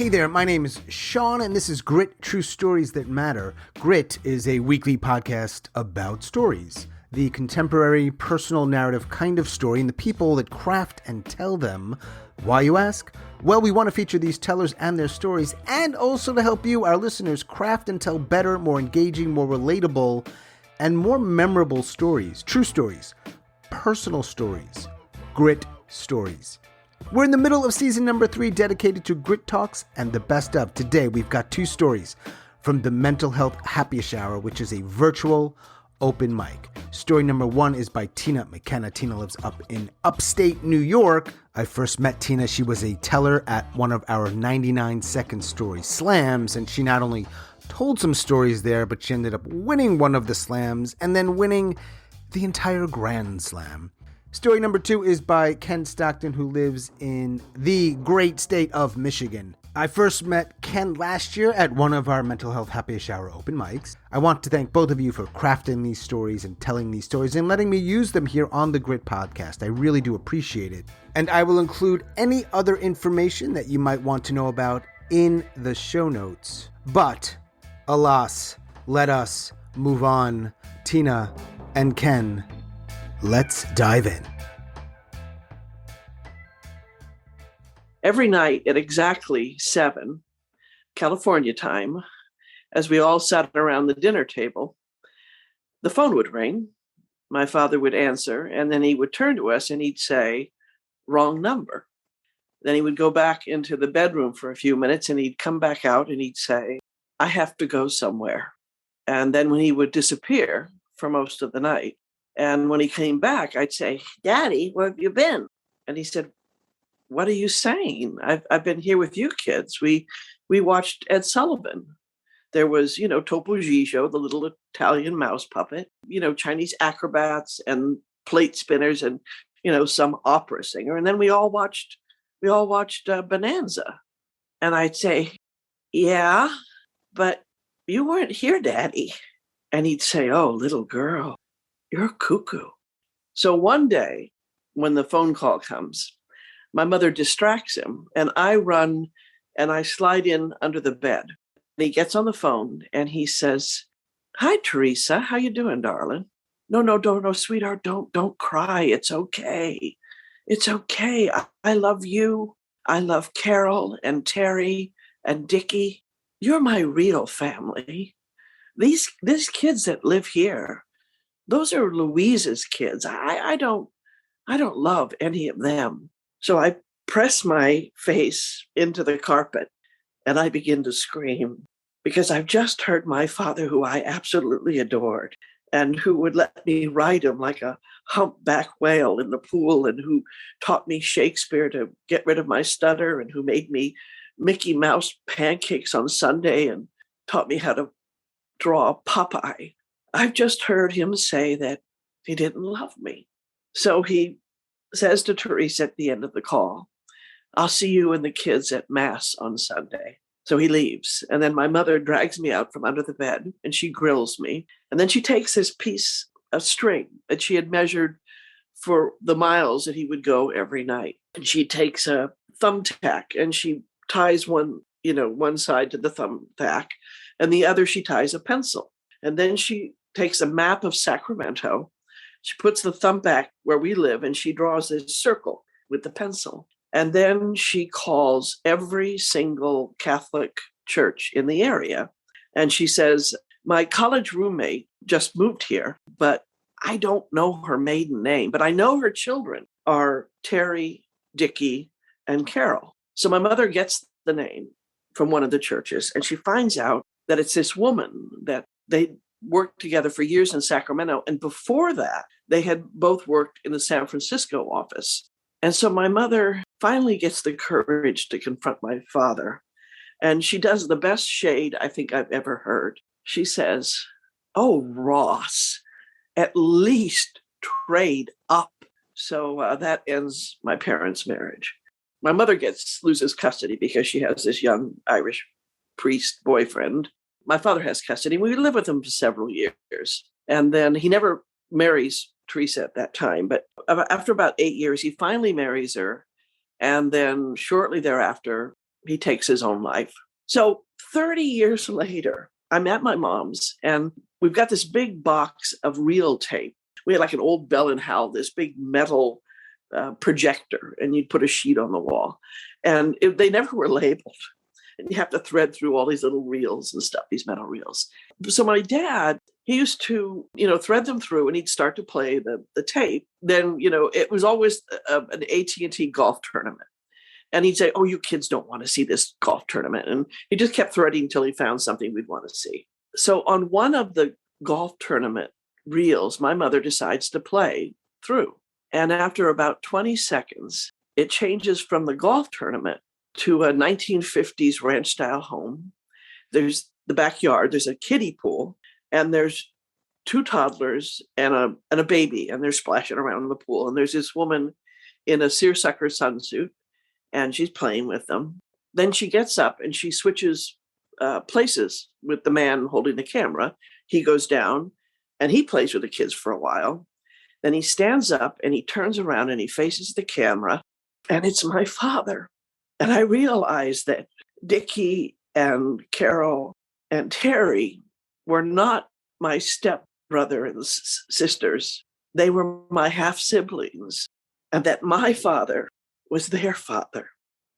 Hey there, my name is Sean, and this is Grit, True Stories That Matter. Grit is a weekly podcast about stories, the contemporary, personal narrative kind of story, and the people that craft and tell them. Why, you ask? Well, we want to feature these tellers and their stories, and also to help you, our listeners, craft and tell better, more engaging, more relatable, and more memorable stories. True stories, personal stories, grit stories. We're in the middle of season number 3, dedicated to grit talks and the best of. Today, we've got 2 stories from the Mental Health Happyish Hour, which is a virtual open mic. Story number 1 is by Tina McKenna. Tina lives up in upstate New York. I first met Tina. She was a teller at one of our 99-second story slams, and she not only told some stories there, but she ended up winning one of the slams and then winning the entire Grand Slam. Story number 2 is by Ken Stockton, who lives in the great state of Michigan. I first met Ken last year at one of our Mental Health Happyish Hour open mics. I want to thank both of you for crafting these stories and telling these stories and letting me use them here on the Grit podcast. I really do appreciate it. And I will include any other information that you might want to know about in the show notes. But, alas, let us move on. Tina and Ken, let's dive in. Every night at exactly 7 California time, as we all sat around the dinner table, the phone would ring. My father would answer, and then he would turn to us and he'd say, "Wrong number." Then he would go back into the bedroom for a few minutes and he'd come back out and he'd say, "I have to go somewhere." And then when he would disappear for most of the night, and when he came back, I'd say, "Daddy, where have you been?" And he said, "What are you saying? I've been here with you kids. We watched Ed Sullivan. There was, Topo Gigio, the little Italian mouse puppet, Chinese acrobats and plate spinners and, some opera singer. And then we all watched Bonanza." And I'd say, "Yeah, but you weren't here, Daddy." And he'd say, "Oh, little girl, you're cuckoo." So one day when the phone call comes, my mother distracts him and I run and I slide in under the bed. And he gets on the phone and he says, "Hi, Teresa. How you doing, darling?" No, sweetheart. Don't cry. It's okay. It's okay. I love you. I love Carol and Terry and Dickie. You're my real family. These kids that live here, those are Louise's kids. I don't love any of them. So I press my face into the carpet and I begin to scream because I've just heard my father, who I absolutely adored and who would let me ride him like a humpback whale in the pool and who taught me Shakespeare to get rid of my stutter and who made me Mickey Mouse pancakes on Sunday and taught me how to draw Popeye. I've just heard him say that he didn't love me. So he says to Teresa at the end of the call, "I'll see you and the kids at Mass on Sunday." So he leaves. And then my mother drags me out from under the bed and she grills me. And then she takes this piece of string that she had measured for the miles that he would go every night. And she takes a thumbtack and she ties one side to the thumbtack and the other she ties a pencil. And then she takes a map of Sacramento. She puts the thumb back where we live and she draws a circle with the pencil. And then she calls every single Catholic church in the area. And she says, "My college roommate just moved here, but I don't know her maiden name, but I know her children are Terry, Dickie, and Carol." So my mother gets the name from one of the churches and she finds out that it's this woman that they worked together for years in Sacramento. And before that, they had both worked in the San Francisco office. And so my mother finally gets the courage to confront my father. And she does the best shade I think I've ever heard. She says, "Oh, Ross, at least trade up." So that ends my parents' marriage. My mother loses custody because she has this young Irish priest boyfriend. My father has custody. We live with him for several years. And then he never marries Teresa at that time. But after about 8 years, he finally marries her. And then shortly thereafter, he takes his own life. So 30 years later, I'm at my mom's and we've got this big box of reel tape. We had like an old Bell and Howell, this big metal projector, and you'd put a sheet on the wall. And they never were labeled. And you have to thread through all these little reels and stuff, these metal reels. So my dad, he used to, thread them through and he'd start to play the tape. Then, it was always an AT&T golf tournament. And he'd say, oh, you kids don't want to see this golf tournament. And he just kept threading until he found something we'd want to see. So on one of the golf tournament reels, my mother decides to play through. And after about 20 seconds, it changes from the golf tournament to a 1950s ranch style home. There's the backyard, there's a kiddie pool, and there's two toddlers and a baby, and they're splashing around in the pool. And there's this woman in a seersucker sunsuit, and she's playing with them. Then she gets up and she switches places with the man holding the camera. He goes down and he plays with the kids for a while. Then he stands up and he turns around and he faces the camera, and it's my father. And I realized that Dickie and Carol and Terry were not my stepbrother and sisters. They were my half siblings, and that my father was their father.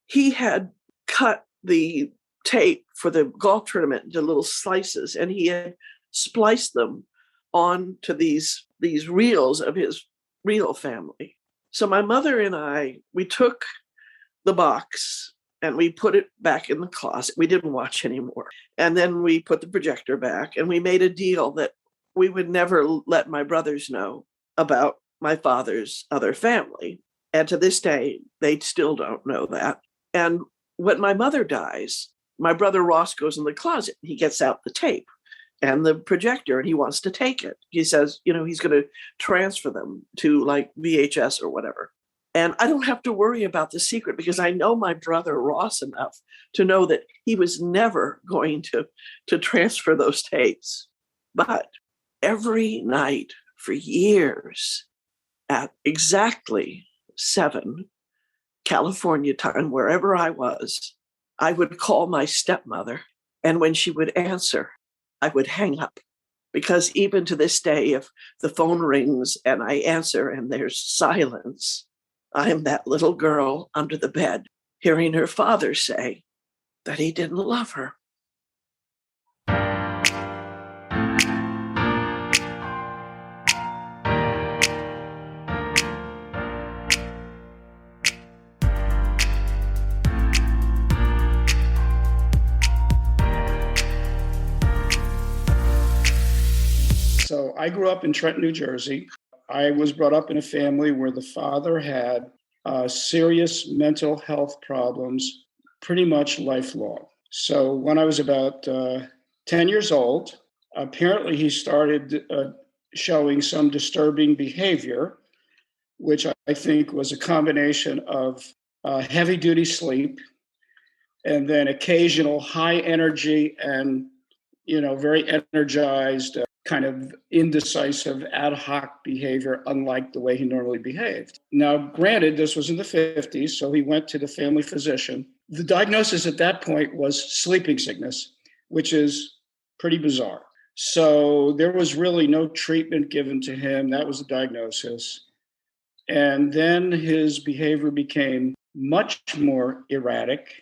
He had cut the tape for the golf tournament into little slices, and he had spliced them onto these reels of his real family. So my mother and I, we took the box and we put it back in the closet. We didn't watch anymore. And then we put the projector back, and we made a deal that we would never let my brothers know about my father's other family. And to this day, they still don't know that. And when my mother dies, my brother Ross goes in the closet. He gets out the tape and the projector, and he wants to take it. He says, he's going to transfer them to like VHS or whatever. And I don't have to worry about the secret because I know my brother Ross enough to know that he was never going to transfer those tapes. But every night for years at exactly 7 California time, wherever I was, I would call my stepmother. And when she would answer, I would hang up. Because even to this day, if the phone rings and I answer and there's silence, I am that little girl under the bed, hearing her father say that he didn't love her. So I grew up in Trenton, New Jersey. I was brought up in a family where the father had serious mental health problems, pretty much lifelong. So when I was about 10 years old, apparently he started showing some disturbing behavior, which I think was a combination of heavy-duty sleep and then occasional high energy and, very energized, kind of indecisive, ad hoc behavior, unlike the way he normally behaved. Now, granted, this was in the 50s, so he went to the family physician. The diagnosis at that point was sleeping sickness, which is pretty bizarre. So there was really no treatment given to him. That was the diagnosis. And then his behavior became much more erratic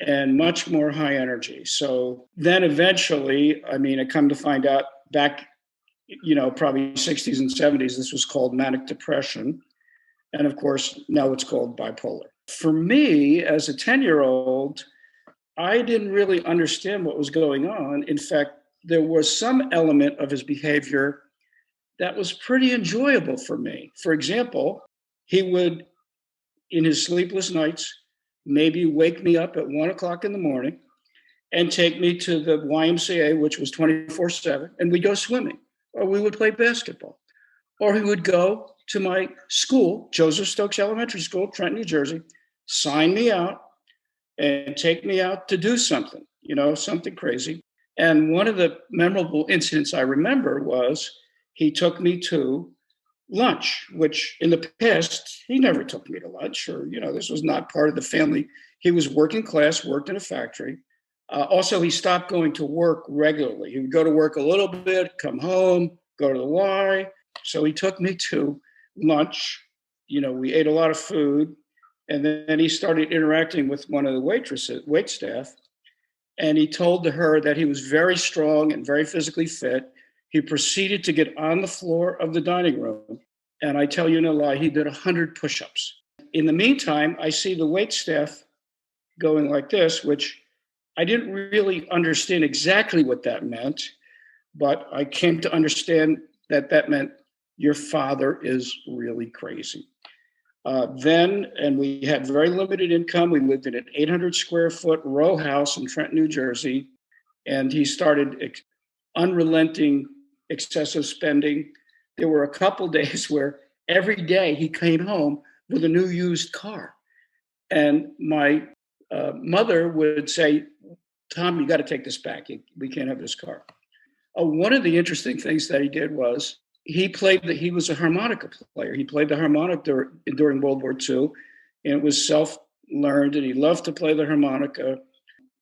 and much more high energy. So then eventually, I come to find out back, probably 60s and 70s, this was called manic depression. And of course, now it's called bipolar. For me, as a 10-year-old, I didn't really understand what was going on. In fact, there was some element of his behavior that was pretty enjoyable for me. For example, he would, in his sleepless nights, maybe wake me up at 1 o'clock in the morning and take me to the YMCA, which was 24/7, and we'd go swimming, or we would play basketball. Or he would go to my school, Joseph Stokes Elementary School, Trenton, New Jersey, sign me out and take me out to do something, something crazy. And one of the memorable incidents I remember was he took me to lunch, which in the past, he never took me to lunch, or, this was not part of the family He was working class, worked in a factory. Also, he stopped going to work regularly. He would go to work a little bit, come home, go to the Y. So he took me to lunch. We ate a lot of food. And then he started interacting with one of the wait staff. And he told her that he was very strong and very physically fit. He proceeded to get on the floor of the dining room. And I tell you no lie, he did 100 push-ups. In the meantime, I see the wait staff going like this, which I didn't really understand exactly what that meant, but I came to understand that that meant your father is really crazy. And we had very limited income. We lived in an 800 square foot row house in Trenton, New Jersey. And he started unrelenting excessive spending. There were a couple days where every day he came home with a new used car. And my mother would say, Tom, you got to take this back. We can't have this car. One of the interesting things that he did was he was a harmonica player. He played the harmonica during World War II, and it was self-learned, and he loved to play the harmonica.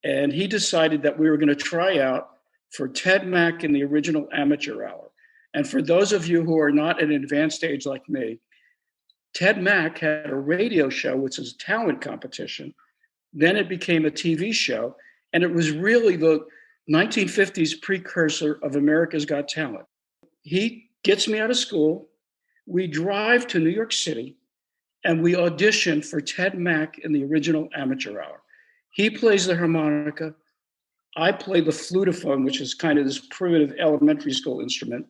And he decided that we were going to try out for Ted Mack in the original amateur hour. And for those of you who are not at an advanced age like me, Ted Mack had a radio show, which was a talent competition. Then it became a TV show, and it was really the 1950s precursor of America's Got Talent. He gets me out of school. We drive to New York City, and we audition for Ted Mack in the original amateur hour. He plays the harmonica. I play the flutophone, which is kind of this primitive elementary school instrument.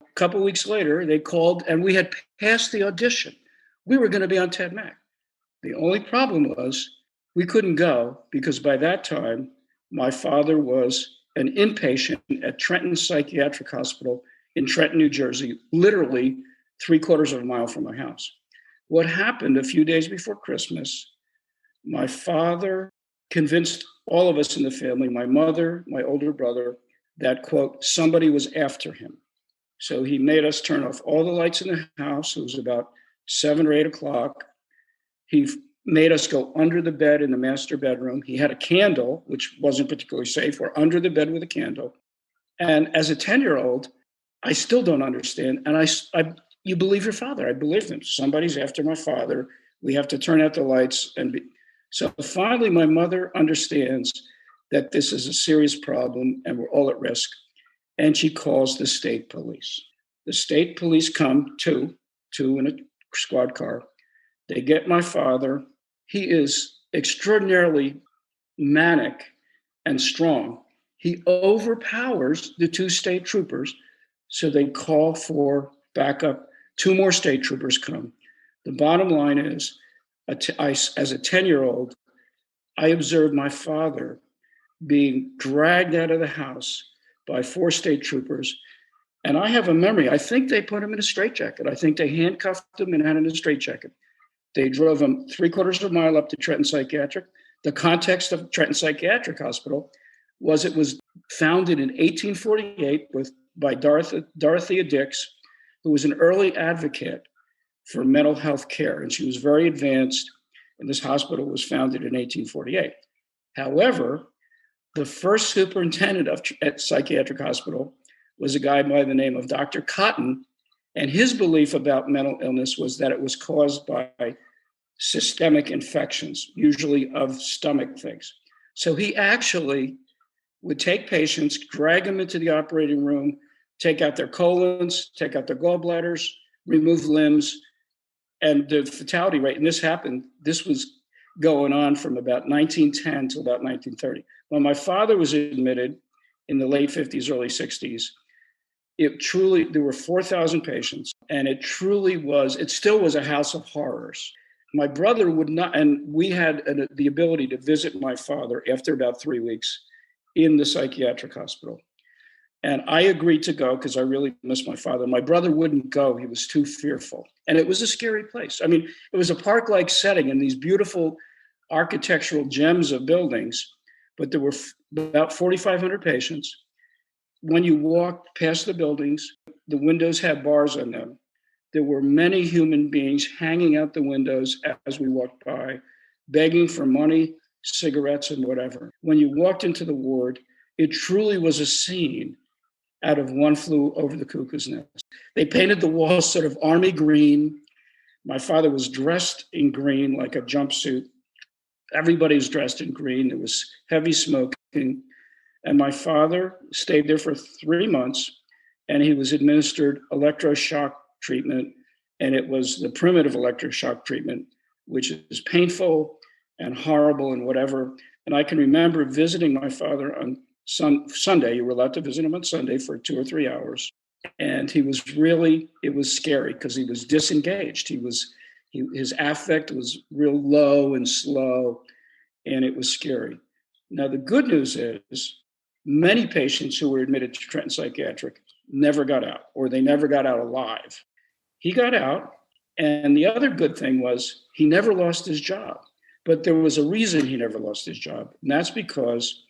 A couple weeks later, they called, and we had passed the audition. We were going to be on Ted Mack. The only problem was we couldn't go because by that time, my father was an inpatient at Trenton Psychiatric Hospital in Trenton, New Jersey, literally 3/4 of a mile from my house. What happened a few days before Christmas, my father convinced all of us in the family, my mother, my older brother, that, quote, somebody was after him. So he made us turn off all the lights in the house. It was about 7 or 8 o'clock. He made us go under the bed in the master bedroom. He had a candle, which wasn't particularly safe. We're under the bed with a candle. And as a 10-year-old, I still don't understand. And you believe your father. I believe him. Somebody's after my father. We have to turn out the lights. So finally, my mother understands that this is a serious problem and we're all at risk. And she calls the state police. The state police come, two in a squad car. They get my father. He is extraordinarily manic and strong. He overpowers the 2 state troopers. So they call for backup. 2 more state troopers come. The bottom line is, as a 10-year-old, I observed my father being dragged out of the house by 4 state troopers. And I have a memory. I think they put him in a straitjacket. I think they handcuffed him and had him in a straitjacket. They drove him 3/4 of a mile up to Trenton Psychiatric. The context of Trenton Psychiatric Hospital was it was founded in 1848 by Dorothea Dix, who was an early advocate for mental health care. And she was very advanced. And this hospital was founded in 1848. However, the first superintendent at Psychiatric Hospital was a guy by the name of Dr. Cotton. And his belief about mental illness was that it was caused by systemic infections, usually of stomach things. So he actually would take patients, drag them into the operating room, take out their colons, take out their gallbladders, remove limbs, and the fatality rate, and this was going on from about 1910 to about 1930. When my father was admitted in the late 50s, early 60s, there were 4,000 patients, and it still was a house of horrors. My brother would not, and we had the ability to visit my father after about 3 weeks in the psychiatric hospital. And I agreed to go because I really missed my father. My brother wouldn't go. He was too fearful. And it was a scary place. I mean, it was a park-like setting and these beautiful architectural gems of buildings, but there were about 4,500 patients. When you walked past the buildings, the windows had bars on them. There were many human beings hanging out the windows as we walked by, begging for money, cigarettes and whatever. When you walked into the ward, it truly was a scene out of One Flew Over the Cuckoo's Nest. They painted the walls sort of army green. My father was dressed in green like a jumpsuit. Everybody was dressed in green. There was heavy smoking. And my father stayed there for 3 months, and he was administered electroshock treatment. And it was the primitive electroshock treatment, which is painful and horrible and whatever. And I can remember visiting my father on Sunday. You were allowed to visit him on Sunday for 2 or 3 hours. And it was scary because he was disengaged. His affect was real low and slow, and it was scary. Now, the good news is many patients who were admitted to Trenton Psychiatric never got out, or they never got out alive. He got out, and the other good thing was he never lost his job. But there was a reason he never lost his job, and that's because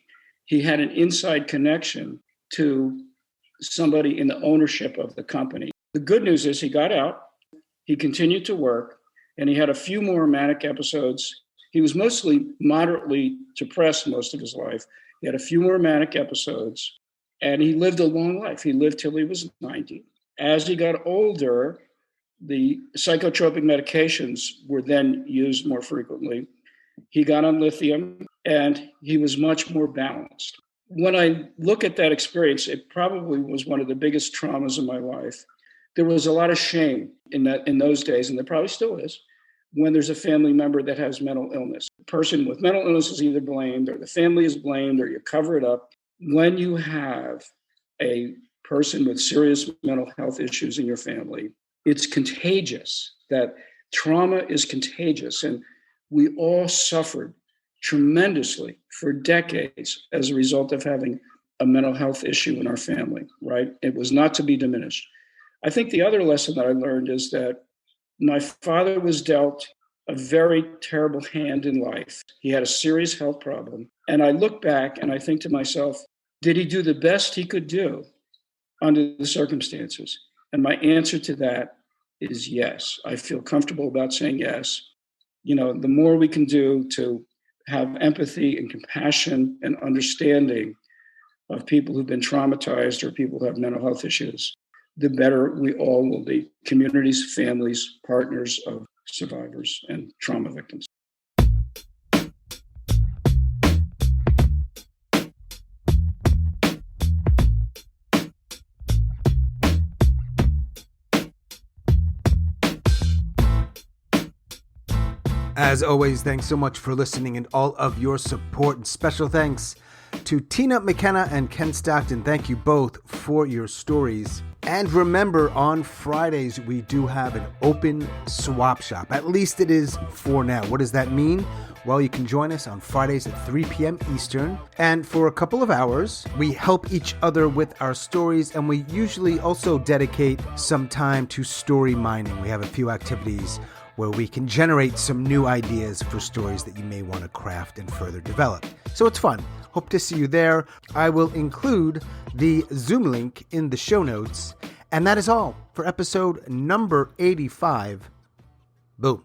he had an inside connection to somebody in the ownership of the company. The good news is he got out, he continued to work, and he had a few more manic episodes. He was mostly moderately depressed most of his life. He had a few more manic episodes, and he lived a long life. He lived till he was 90. As he got older, the psychotropic medications were then used more frequently. He got on lithium, and he was much more balanced. When I look at that experience, it probably was one of the biggest traumas of my life. There was a lot of shame in those days, and there probably still is, when there's a family member that has mental illness. The person with mental illness is either blamed, or the family is blamed, or you cover it up. When you have a person with serious mental health issues in your family, it's contagious. That trauma is contagious, and we all suffered tremendously for decades as a result of having a mental health issue in our family, right? It was not to be diminished. I think the other lesson that I learned is that my father was dealt a very terrible hand in life. He had a serious health problem. And I look back and I think to myself, did he do the best he could do under the circumstances? And my answer to that is yes. I feel comfortable about saying yes. You know, the more we can do to have empathy and compassion and understanding of people who've been traumatized or people who have mental health issues, the better we all will be. Communities, families, partners of survivors and trauma victims. As always, thanks so much for listening and all of your support. And special thanks to Tina McKenna and Ken Stockton. Thank you both for your stories. And remember, on Fridays, we do have an open swap shop. At least it is for now. What does that mean? Well, you can join us on Fridays at 3 p.m. Eastern. And for a couple of hours, we help each other with our stories. And we usually also dedicate some time to story mining. We have a few activities where we can generate some new ideas for stories that you may want to craft and further develop. So it's fun. Hope to see you there. I will include the Zoom link in the show notes. And that is all for episode number 85. Boom.